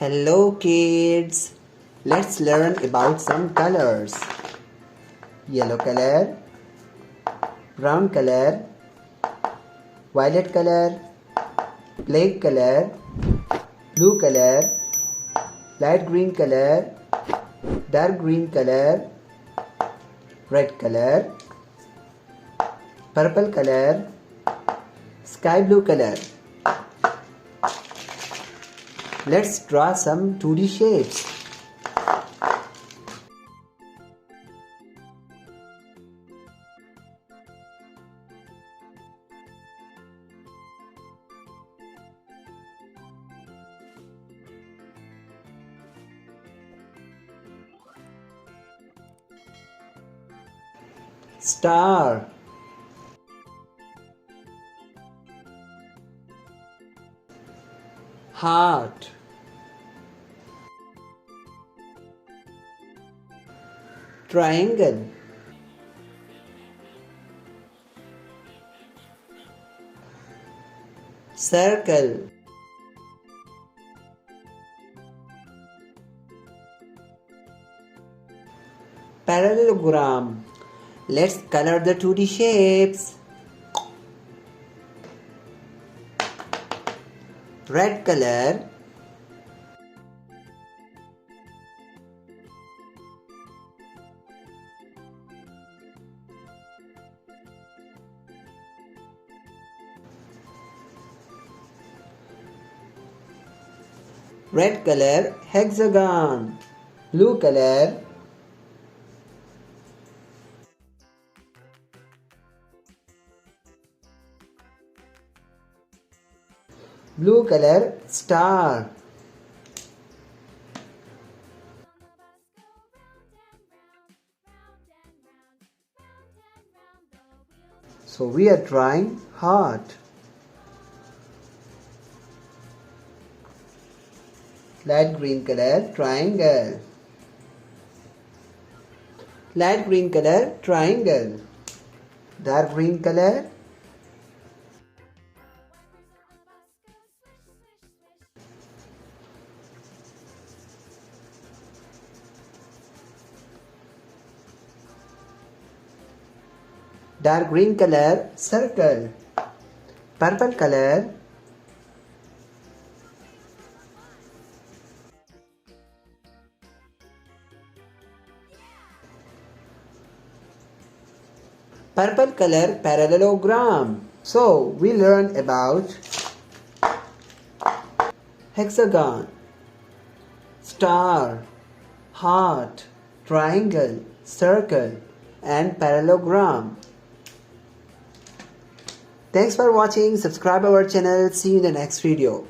Hello kids, let's learn about some colors. Yellow color, brown color, violet color, black color, blue color, light green color, dark green color, red color, purple color, sky blue color. Let's draw some 2D shapes. Star, heart, triangle, circle, parallelogram. Let's color the 2D shapes. Red color, red color, hexagon. Blue color, blue color, star. So we are drawing heart. Light green color, triangle. Light green color, triangle. Dark green color, dark green color, circle. Purple color, purple color, parallelogram. So we learned about hexagon, star, heart, triangle, circle, and parallelogram. Thanks for watching. Subscribe our channel. See you in the next video.